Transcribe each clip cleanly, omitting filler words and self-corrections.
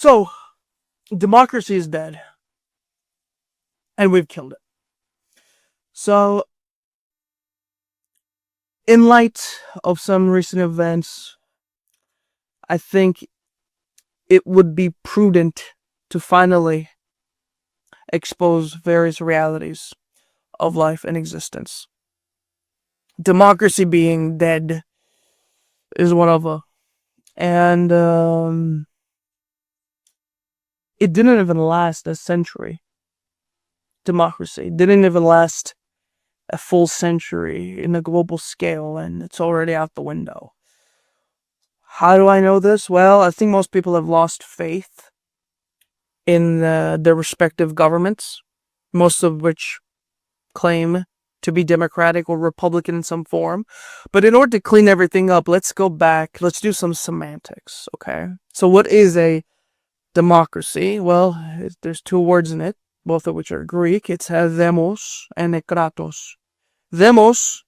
So, democracy is dead. And we've killed it. So, in light of some recent events, I think it would be prudent to finally expose various realities of life and existence. Democracy being dead is one of them. And it didn't even last a century. Democracy didn't even last a full century in a global scale, and it's already out the window. How do I know this? Well, I think most people have lost faith in their respective governments, most of which claim to be Democratic or Republican in some form. But in order to clean everything up, let's go back. Let's do some semantics, okay? So what is a democracy? Well, there's two words in it, both of which are Greek. It's demos and kratos. Demos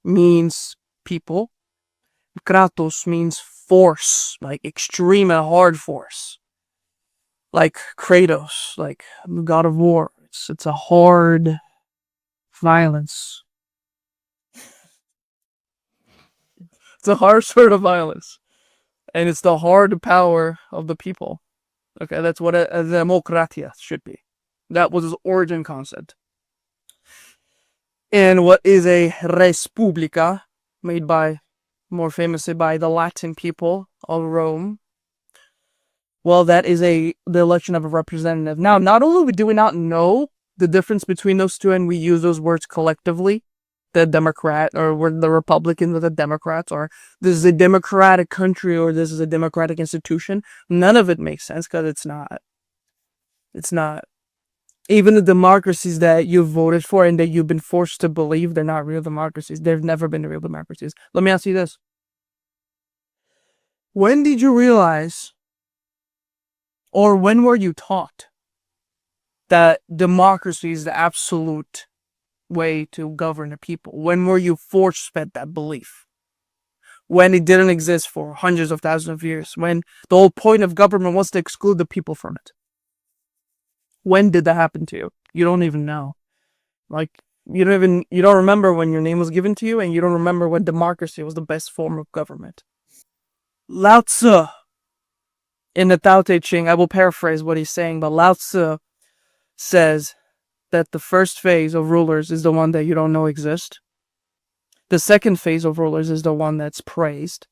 means people. Kratos means force, like extreme and hard force. Like Kratos, like God of War. It's a hard violence. It's a hard sort of violence. And it's the hard power of the people. Okay, that's what a democratia should be. That was its origin concept. And what is a respublica, made by, more famously by the Latin people of Rome? Well, that is the election of a representative. Now, not only do we not know the difference between those two, and we use those words collectively, the Democrat, or we're the Republicans or the Democrats, or this is a democratic country, or this is a democratic institution. None of it makes sense, because it's not. It's not. Even the democracies that you voted for and that you've been forced to believe, they're not real democracies. They've never been real democracies. Let me ask you this. When did you realize, or when were you taught, that democracy is the absolute way to govern a people? When were you force-fed that belief? When it didn't exist for hundreds of thousands of years? When the whole point of government was to exclude the people from it? When did that happen to you? You don't even know. Like, you don't remember when your name was given to you, and you don't remember when democracy was the best form of government. Lao Tzu, in the Tao Te Ching, I will paraphrase what he's saying, but Lao Tzu says that the first phase of rulers is the one that you don't know exists. The second phase of rulers is the one that's praised.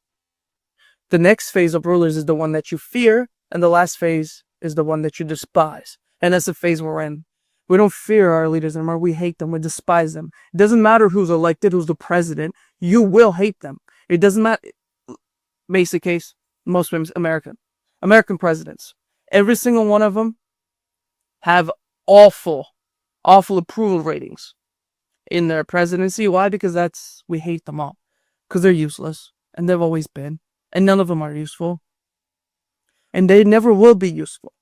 The next phase of rulers is the one that you fear, and the last phase is the one that you despise. And that's the phase we're in. We don't fear our leaders anymore. We hate them. We despise them. It doesn't matter who's elected, who's the president. You will hate them. It doesn't matter. Basic case, most American presidents. Every single one of them have awful approval ratings in their presidency. Why? Because we hate them all. Because they're useless. And they've always been. And none of them are useful. And they never will be useful.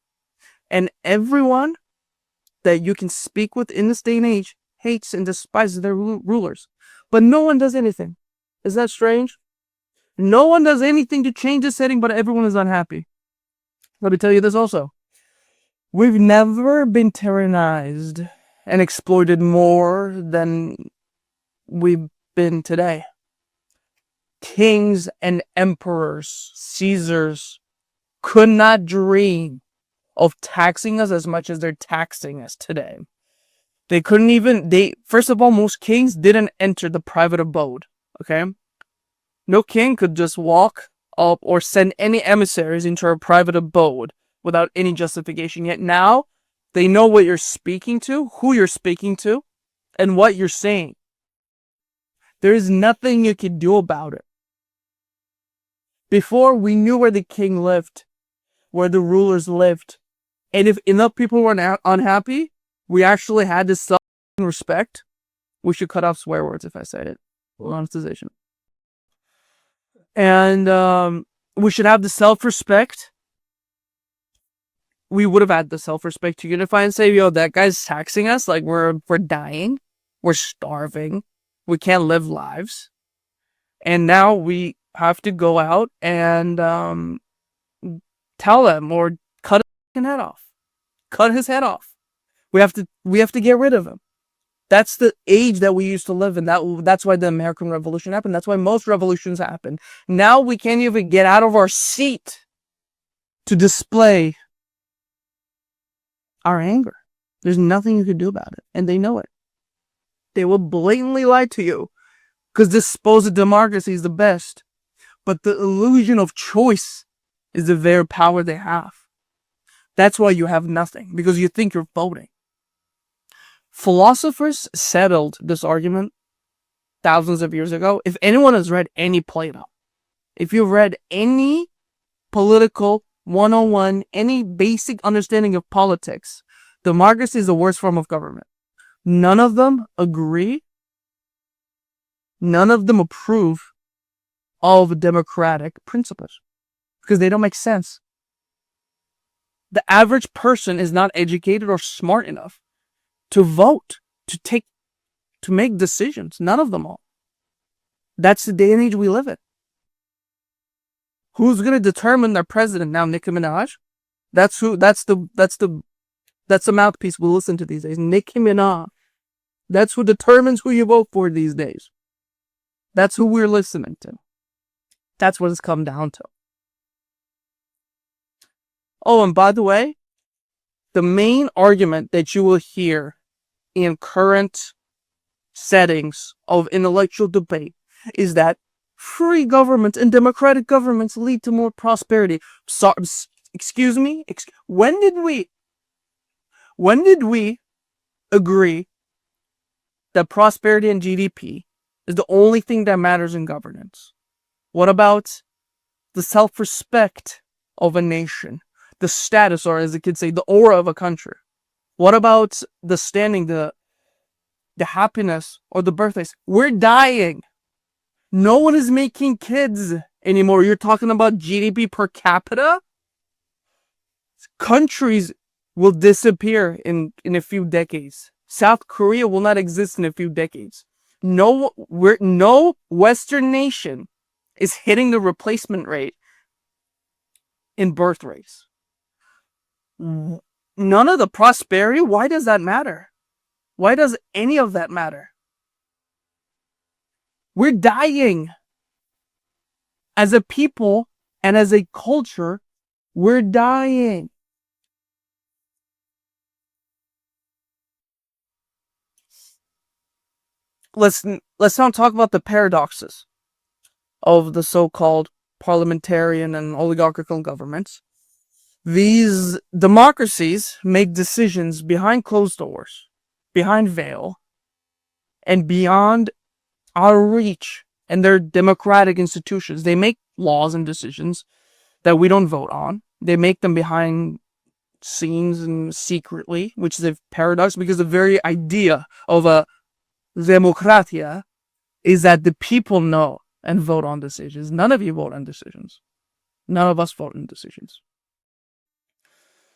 And everyone that you can speak with in this day and age hates and despises their rulers. But no one does anything. Is that strange? No one does anything to change the setting, but everyone is unhappy. Let me tell you this also. We've never been tyrannized and exploited more than we've been today. Kings and emperors, Caesars, could not dream of taxing us as much as they're taxing us today. They couldn't even, first of all, most kings didn't enter the private abode, okay? No king could just walk up or send any emissaries into a private abode without any justification. Yet now, they know what you're speaking to, who you're speaking to, and what you're saying. There is nothing you can do about it. Before, we knew where the king lived, where the rulers lived. And if enough people were unhappy, we actually had this self-respect. We should cut off swear words if I say it. Monetization. And we should have the self-respect. We would have had the self-respect to unify and say, yo, that guy's taxing us. Like, we're dying. We're starving. We can't live lives. And now we have to go out and tell them or cut fucking head off. Cut his head off. We have to get rid of him. That's the age that we used to live in. That's why the American Revolution happened. That's why most revolutions happen. Now we can't even get out of our seat to display our anger. There's nothing you can do about it. And they know it. They will blatantly lie to you because this supposed democracy is the best. But the illusion of choice is the very power they have. That's why you have nothing, because you think you're voting. Philosophers settled this argument thousands of years ago. If anyone has read any Plato, if you've read any political 101, any basic understanding of politics, democracy is the worst form of government. None of them agree. None of them approve of democratic principles because they don't make sense. The average person is not educated or smart enough to vote, to make decisions. None of them all. That's the day and age we live in. Who's going to determine their president now? Nicki Minaj? That's the mouthpiece we'll listen to these days. Nicki Minaj. That's who determines who you vote for these days. That's who we're listening to. That's what it's come down to. Oh, and by the way, the main argument that you will hear in current settings of intellectual debate is that free government and democratic governments lead to more prosperity. So, excuse me? When did we agree that prosperity and GDP is the only thing that matters in governance? What about the self-respect of a nation? The status, or as the kids say, the aura of a country? What about the standing, the happiness, or the birthdays? We're dying. No one is making kids anymore. You're talking about GDP per capita? Countries will disappear in a few decades. South Korea will not exist in a few decades. No Western nation is hitting the replacement rate in birth rates. None of the prosperity. Why does that matter? Why does any of that matter? We're dying. As a people and as a culture, we're dying. Let's not talk about the paradoxes of the so-called parliamentarian and oligarchical governments. These democracies make decisions behind closed doors, behind veil, and beyond our reach and their democratic institutions. They make laws and decisions that we don't vote on. They make them behind scenes and secretly, which is a paradox because the very idea of a democratia is that the people know and vote on decisions. None of you vote on decisions. None of us vote on decisions.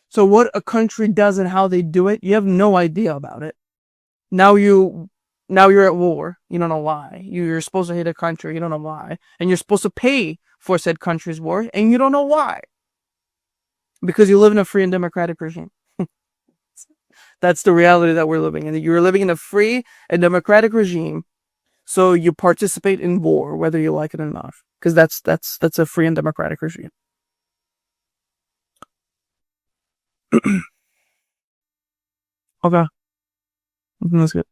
So what a country does and how they do it, you have no idea about it. Now you're at war. You don't know why. You're supposed to hate a country. You don't know why. And you're supposed to pay for said country's war. And you don't know why. Because you live in a free and democratic regime. That's the reality that we're living in. You're living in a free and democratic regime. So you participate in war, whether you like it or not. Because that's a free and democratic regime. Okay. That's good.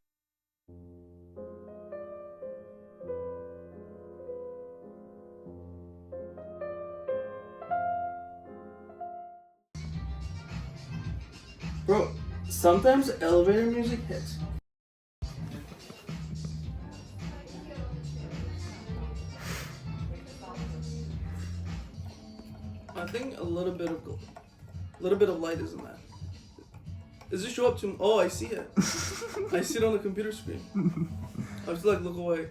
Bro, sometimes elevator music hits. I think a little bit of light is in that. Does it show up to? Oh, I see it. I see it on the computer screen. I just look away.